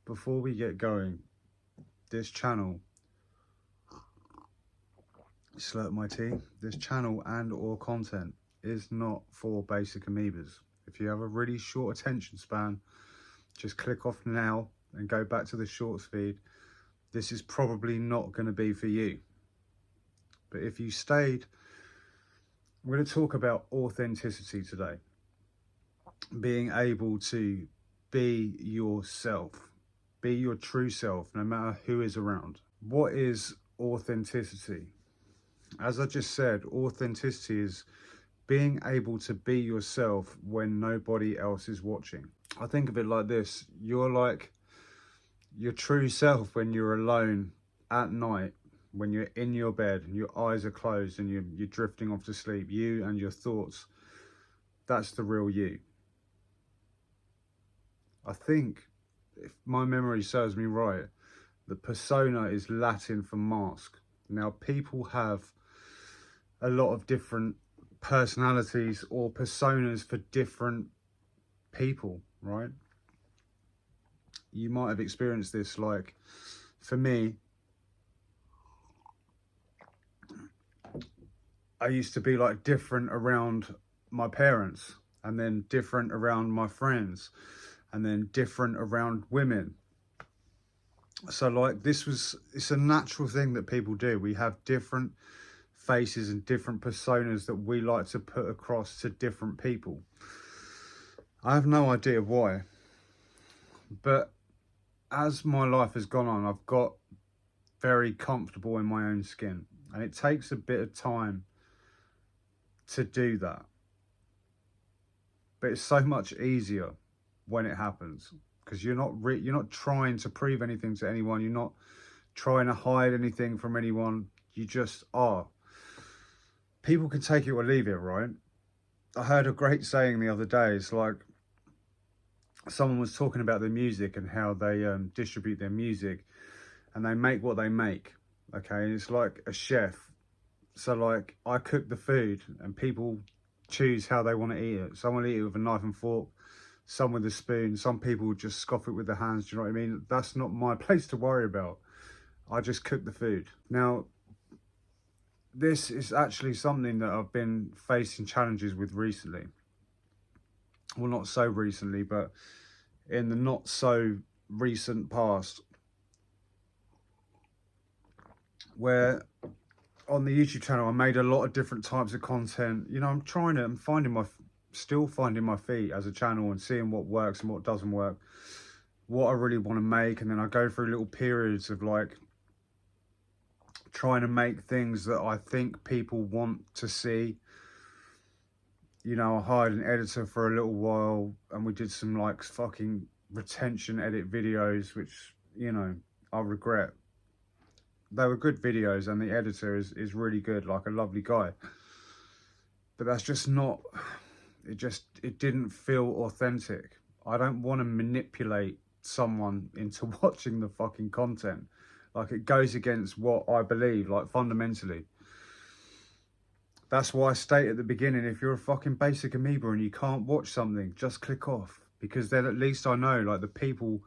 before we get going, this channel, slurp my tea, this channel and or content is not for basic amoebas. If you have a really short attention span, just click off now and go back to the shorts feed. This is probably not going to be for you. But if you stayed, we're going to talk about authenticity today. Being able to be yourself, be your true self, no matter who is around. What is authenticity? As I just said, authenticity is being able to be yourself when nobody else is watching. I think of it like this: you're like your true self when you're alone at night, when you're in your bed and your eyes are closed and you're drifting off to sleep, you and your thoughts. That's the real you. I think, if my memory serves me right, the persona is Latin for mask. Now, people have a lot of different personalities or personas for different people, right? You might have experienced this. Like, for me, I used to be like different around my parents, and then different around my friends, and then different around women. So like it's a natural thing that people do. We have different faces and different personas that we like to put across to different people. I have no idea why, but as my life has gone on, I've got very comfortable in my own skin, and it takes a bit of time to do that, but it's so much easier when it happens, because you're not trying to prove anything to anyone. You're not trying to hide anything from anyone. You just are. People can take it or leave it, right? I heard a great saying the other day. It's like, someone was talking about their music and how they distribute their music, and they make what they make. Okay, and it's like a chef. So like, I cook the food and people choose how they want to eat it. Some will eat it with a knife and fork, some with a spoon, some people just scoff it with their hands. Do you know what I mean? That's not my place to worry about. I just cook the food. Now, this is actually something that I've been facing challenges with recently. Well, not so recently, but in the not so recent past, where on the YouTube channel I made a lot of different types of content. You know, I'm still finding my feet as a channel and seeing what works and what doesn't work, what I really want to make. And then I go through little periods of like trying to make things that I think people want to see. You know, I hired an editor for a little while and we did some like fucking retention edit videos, which, you know, I regret. They were good videos and the editor is really good, like a lovely guy. But that's just not, it didn't feel authentic. I don't want to manipulate someone into watching the fucking content. Like, it goes against what I believe, like fundamentally. That's why I state at the beginning, if you're a fucking basic amoeba and you can't watch something, just click off. Because then at least I know, like, the people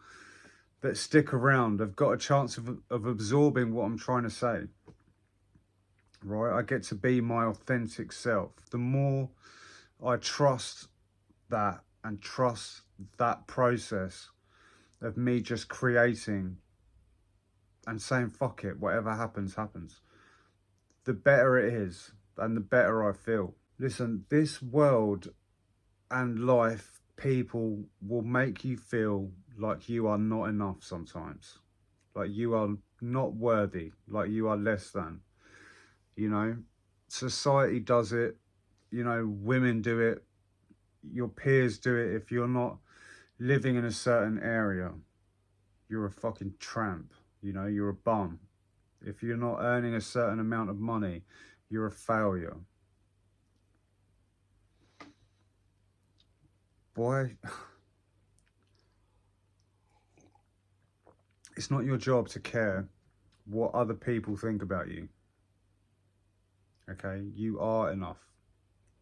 that stick around have got a chance of absorbing what I'm trying to say. Right? I get to be my authentic self. The more I trust that and trust that process of me just creating and saying, fuck it, whatever happens, happens, the better it is and the better I feel. Listen, this world and life, people will make you feel like you are not enough sometimes. Like you are not worthy, like you are less than. You know, society does it, you know, women do it, your peers do it. If you're not living in a certain area, you're a fucking tramp, you know, you're a bum. If you're not earning a certain amount of money, you're a failure. Boy, it's not your job to care what other people think about you. Okay, you are enough.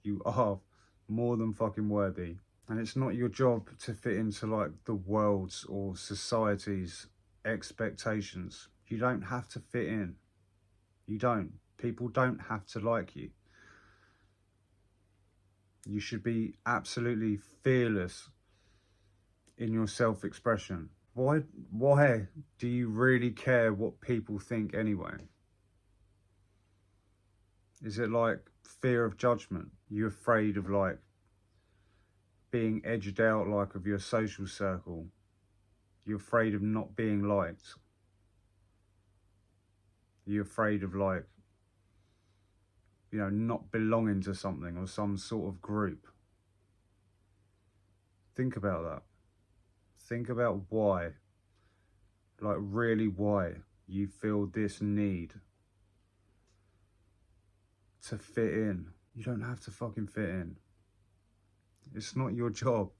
You are more than fucking worthy. And it's not your job to fit into like the world's or society's expectations. You don't have to fit in. You don't. People don't have to like you. You should be absolutely fearless in your self-expression. Why do you really care what people think anyway? Is it like fear of judgment? You're afraid of like being edged out like of your social circle? You're afraid of not being liked? You're afraid of like, you know, not belonging to something or some sort of group? Think about that. Think about why, like really why you feel this need to fit in. You don't have to fucking fit in. It's not your job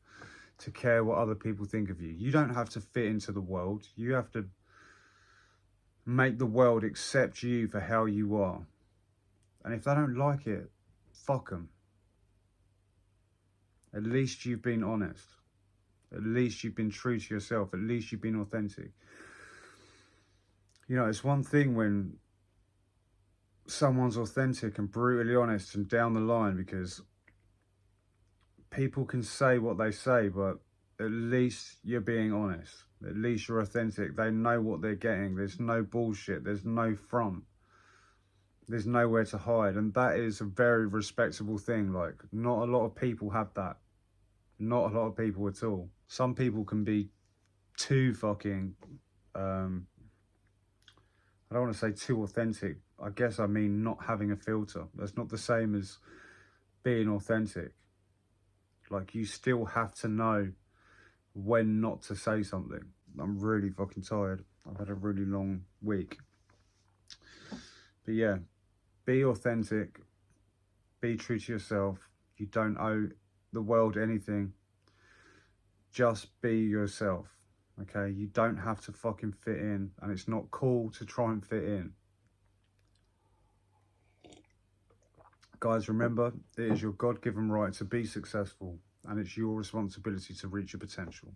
to care what other people think of you. You don't have to fit into the world. You have to make the world accept you for how you are. And if they don't like it, fuck them. At least you've been honest. At least you've been true to yourself. At least you've been authentic. You know, it's one thing when someone's authentic and brutally honest and down the line, because people can say what they say, but at least you're being honest. At least you're authentic. They know what they're getting. There's no bullshit. There's no front. There's nowhere to hide. And that is a very respectable thing. Like, not a lot of people have that. Not a lot of people at all. Some people can be too fucking, I don't want to say too authentic. I guess I mean not having a filter. That's not the same as being authentic. Like, you still have to know when not to say something. I'm really fucking tired. I've had a really long week. But yeah, be authentic. Be true to yourself. You don't owe the world anything. Just be yourself. Okay? You don't have to fucking fit in. And it's not cool to try and fit in. Guys, remember, it is your God-given right to be successful. And it's your responsibility to reach your potential.